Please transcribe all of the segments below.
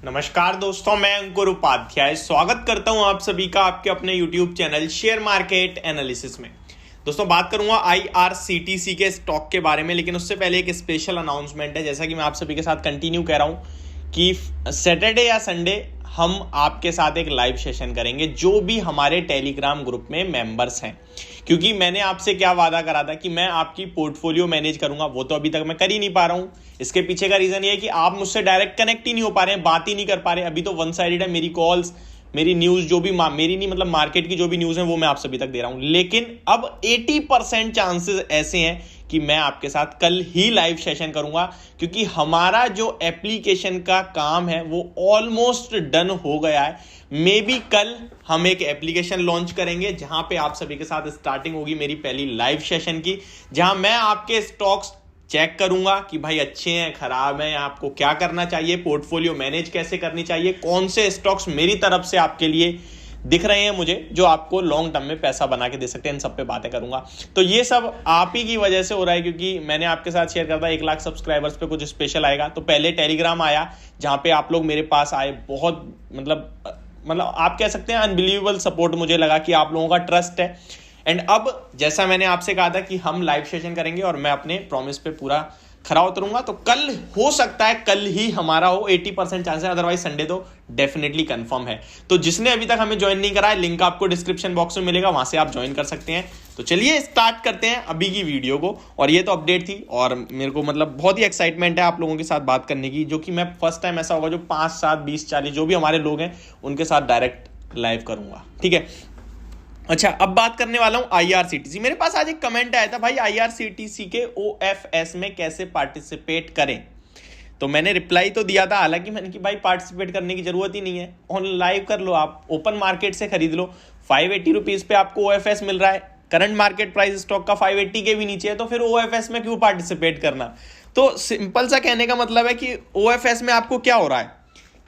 नमस्कार दोस्तों, मैं अंकुर उपाध्याय स्वागत करता हूं आप सभी का आपके अपने YouTube channel share market analysis में। दोस्तों बात करूंगा IRCTC के स्टॉक के बारे में, लेकिन उससे पहले एक स्पेशल अनाउंसमेंट है। जैसा कि मैं आप सभी के साथ कंटिन्यू कह रहा हूं कि सैटरडे या संडे हम आपके साथ एक लाइव सेशन करेंगे, जो भी हमारे टेलीग्राम ग्रुप में मेंबर्स हैं। क्योंकि मैंने आपसे क्या वादा करा था कि मैं आपकी पोर्टफोलियो मैनेज करूंगा, वो तो अभी तक मैं कर ही नहीं पा रहा हूं। इसके पीछे का रीजन ये है कि आप मुझसे डायरेक्ट कनेक्ट ही नहीं हो पा रहे हैं, बात ही नहीं कर पा रहे हैं। अभी तो वन साइडेड है, मेरी कॉल्स, मेरी न्यूज जो भी मेरी नहीं मतलब मार्केट की जो भी न्यूज है वो मैं आप सभी तक दे रहा हूं। लेकिन अब 80% चांसेस ऐसे हैं कि मैं आपके साथ कल ही लाइव सेशन करूंगा, क्योंकि हमारा जो एप्लीकेशन का काम है वो ऑलमोस्ट डन हो गया है। मे बी कल हम एक एप्लीकेशन लॉन्च करेंगे जहां पे आप सभी के साथ स्टार्टिंग होगी मेरी पहली लाइव सेशन की, जहां मैं आपके स्टॉक्स चेक करूंगा कि भाई अच्छे हैं, खराब हैं, आपको क्या करना चाहिए, पोर्टफोलियो मैनेज कैसे करनी चाहिए, कौन से स्टॉक्स मेरी तरफ से आपके लिए दिख रहे हैं मुझे जो आपको लॉन्ग टर्म में पैसा बना के दे सकते हैं, इन सब पे बातें करूंगा। तो ये सब आप ही की वजह से हो रहा है, क्योंकि मैंने आपके साथ शेयर करता 1 लाख सब्सक्राइबर्स पे कुछ स्पेशल आएगा। तो पहले टेलीग्राम आया जहां पे आप लोग मेरे पास आए, बहुत मतलब आप कह सकते हैं अनबिलीवेबल सपोर्ट मुझे लगा कि आप लोगों का ट्रस्ट है। एंड अब जैसा मैंने आपसे कहा था कि हम लाइव सेशन करेंगे और मैं अपने प्रॉमिस पे पूरा खरा उतरूंगा, तो कल हो सकता है कल ही हमारा हो, 80% चांस है, अदरवाइज संडे तो डेफिनेटली कंफर्म है। तो जिसने अभी तक हमें ज्वाइन नहीं करा है, लिंक आपको डिस्क्रिप्शन बॉक्स में मिलेगा, वहां से आप ज्वाइन कर सकते हैं। तो चलिए स्टार्ट करते हैं अभी की वीडियो को। और ये तो अपडेट थी, और मेरे को मतलब बहुत ही एक्साइटमेंट है आप लोगों के साथ बात करने की, जो कि मैं फर्स्ट टाइम ऐसा होगा जो 5, 7, 20, 40 जो भी हमारे लोग हैं उनके साथ डायरेक्ट लाइव करूंगा। ठीक है, अच्छा अब बात करने वाला हूं IRCTC। मेरे पास आज एक कमेंट आया था, भाई IRCTC के OFS में कैसे पार्टिसिपेट करें। तो मैंने रिप्लाई तो दिया था, हालांकि मैंने कि भाई पार्टिसिपेट करने की जरूरत ही नहीं है, ऑन लाइव कर लो, आप ओपन मार्केट से खरीद लो। 580 रुपीज पे आपको OFS मिल रहा है, करंट मार्केट प्राइस स्टॉक का 580 के भी नीचे है, तो फिर OFS में क्यों पार्टिसिपेट करना। तो सिंपल सा कहने का मतलब है कि OFS में आपको क्या हो रहा है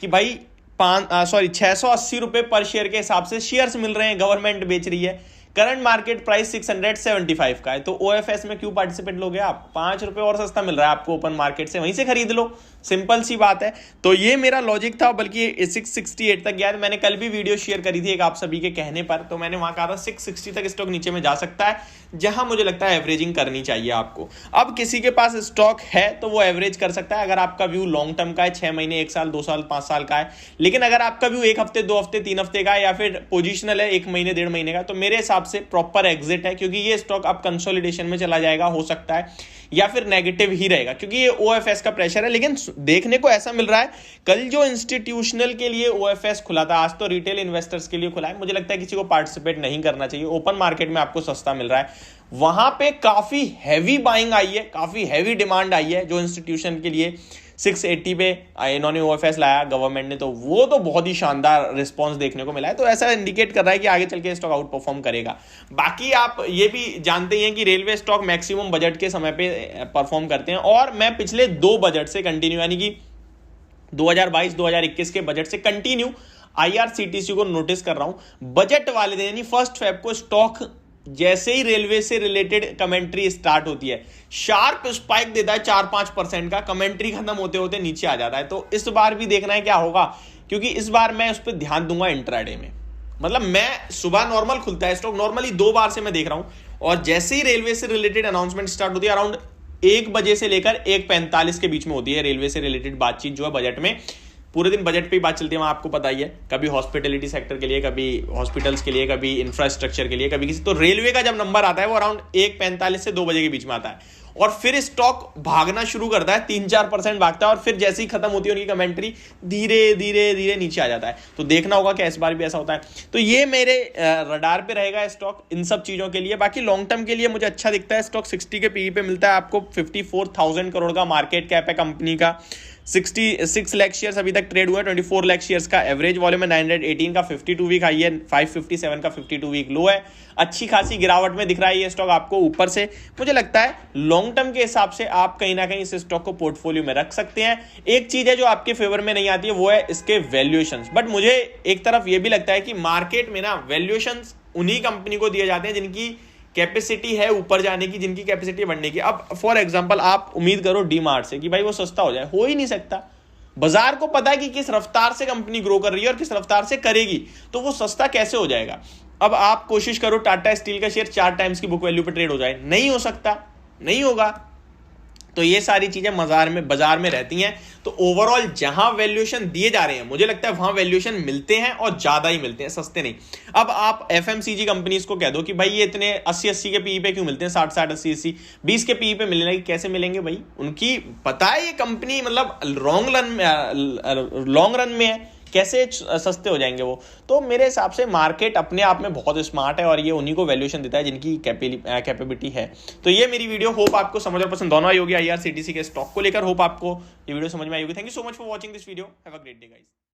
कि भाई 680 रुपए पर शेयर के हिसाब से शेयर्स मिल रहे हैं, गवर्नमेंट बेच रही है, करंट मार्केट प्राइस 675 का है। तो OFS में क्यों पार्टिसिपेट लोगे आप, 5 रुपए और सस्ता मिल रहा है आपको ओपन मार्केट से, वहीं से खरीद लो, सिंपल सी बात है। तो ये मेरा लॉजिक था, बल्कि 668 तक गया। मैंने कल भी वीडियो शेयर करी थी एक आप सभी के कहने पर, तो मैंने वहां कहा था 660 तक स्टॉक नीचे में जा सकता है, जहां मुझे लगता है एवरेजिंग करनी चाहिए आपको। अब किसी के पास स्टॉक है तो वो एवरेज कर सकता है, अगर आपका व्यू लॉन्ग टर्म का है, 6 महीने, 1 साल, 2 साल, 5 साल का है। लेकिन अगर आपका व्यू 1 हफ्ते, 2 हफ्ते, 3 हफ्ते का है, या फिर पोजिशनल है 1 महीने, 1.5 महीने का, तो मेरे हिसाब से प्रॉपर एग्जिट है, क्योंकि ये स्टॉक अब कंसोलिडेशन में चला जाएगा, हो सकता है, या फिर नेगेटिव ही रहेगा, क्योंकि ये OFS का प्रेशर है। लेकिन देखने को ऐसा मिल रहा है, कल जो इंस्टीट्यूशनल के लिए OFS खुला था, आज तो रिटेल इन्वेस्टर्स के लिए खुला है। मुझे लगता है किसी को पार्टिसिपेट नहीं करना चाहिए, ओपन मार्केट में आपको सस्ता मिल रहा है। वहां पे काफी हैवी बाइंग आई है, काफी हैवी डिमांड आई है, जो इंस्टीट्यूशन के लिए 680 पे इन्होंने OFS लाया गवर्नमेंट ने, तो वो तो बहुत ही शानदार रिस्पांस देखने को मिला है। तो ऐसा इंडिकेट कर रहा है कि आगे चल के स्टॉक आउट परफॉर्म करेगा। बाकी आप ये भी जानते हैं कि रेलवे स्टॉक मैक्सिमम बजट के समय पे परफॉर्म करते हैं, और मैं पिछले 2 बजट से कंटिन्यू, यानी कि 2022-2021 के बजट से कंटिन्यू IRCTC को नोटिस कर रहा हूं। बजट वाले दिन यानी 1 फेब को स्टॉक जैसे ही रेलवे से रिलेटेड कमेंट्री स्टार्ट होती है, शार्प स्पाइक देता है 4-5% का, कमेंट्री खत्म होते होते नीचे आ जाता है। तो इस बार भी देखना है क्या होगा, क्योंकि इस बार मैं उस पर ध्यान दूंगा इंट्राडे में। मतलब मैं सुबह नॉर्मल खुलता है स्टॉक, नॉर्मली 2 बार से मैं देख रहा हूं, और जैसे ही रेलवे से रिलेटेड अनाउंसमेंट स्टार्ट होती है, अराउंड 1 बजे से लेकर 1:45 के बीच में होती है रेलवे से रिलेटेड बातचीत जो है बजट में। पूरे दिन बजट पे ही बात चलती है, वहां आपको पता ही है, कभी हॉस्पिटलिटी सेक्टर के लिए, कभी हॉस्पिटल्स के लिए, कभी इंफ्रास्ट्रक्चर के लिए, कभी किसी। तो रेलवे का जब नंबर आता है वो अराउंड 1:45 से 2 बजे के बीच में आता है, और फिर स्टॉक भागना शुरू करता है, 3-4% भागता है, और फिर जैसे ही खत्म होती है उनकी कमेंट्री, धीरे धीरे धीरे नीचे आ जाता है। तो देखना होगा कि इस बार भी ऐसा होता है। तो ये मेरे रडार पे रहेगा स्टॉक इन सब चीजों के लिए। बाकी लॉन्ग टर्म के लिए मुझे अच्छा दिखता है स्टॉक, 60 के PE पे मिलता है आपको, 54,000 करोड़ का मार्केट कैप है कंपनी का, 66 लाख शेयर्स अभी तक ट्रेड हुआ है, 24 लाख शेयर्स का एवरेज वॉल्यूम है, 918 का 52 वीक हाई है, 557 का 52 वीक लो है। अच्छी खासी गिरावट में दिख रहा है ये स्टॉक आपको ऊपर से। मुझे लगता है लॉन्ग टर्म के हिसाब से आप कहीं ना कहीं इस स्टॉक को पोर्टफोलियो में रख सकते हैं। एक चीज है जो आपके फेवर में नहीं आती है, वो है इसके वैल्यूएशंस। बट मुझे एक तरफ ये भी लगता है कि मार्केट में ना वैल्यूएशंस उन्हीं कंपनी को दिए जाते हैं जिनकी कैपेसिटी है ऊपर जाने की, जिनकी कैपेसिटी बढ़ने की। अब फॉर एग्जांपल आप उम्मीद करो डी मार्ट से कि भाई वो सस्ता हो जाए, हो ही नहीं सकता। बाजार को पता है कि किस रफ्तार से कंपनी ग्रो कर रही है और किस रफ्तार से करेगी, तो वो सस्ता कैसे हो जाएगा। अब आप कोशिश करो टाटा स्टील का शेयर 4 टाइम्स की बुक वैल्यू पे ट्रेड हो जाए, नहीं हो सकता, नहीं होगा। तो ये सारी चीजें बाजार में रहती हैं। तो ओवरऑल जहां वैल्यूएशन दिए जा रहे हैं, मुझे लगता है वहां वैल्यूएशन मिलते हैं और ज्यादा ही मिलते हैं, सस्ते नहीं। अब आप एफएमसीजी कंपनीज को कह दो कि भाई ये इतने 80 के पीई पे क्यों मिलते हैं, 60 80 20 के पीई पे मिलने, कैसे मिलेंगे भाई? उनकी पता है ये कंपनी मतलब लॉन्ग रन में है, कैसे सस्ते हो जाएंगे वो। तो मेरे हिसाब से मार्केट अपने आप में बहुत स्मार्ट है और ये उन्हीं को वैल्यूएशन देता है जिनकी कैपेबिलिटी है। तो ये मेरी वीडियो, होप आपको समझ और पसंद दोनों आई होगी आईआरसीटीसी के स्टॉक को लेकर। होप आपको ये वीडियो समझ में आई होगी। Thank you so much for watching this video. Have a great day guys.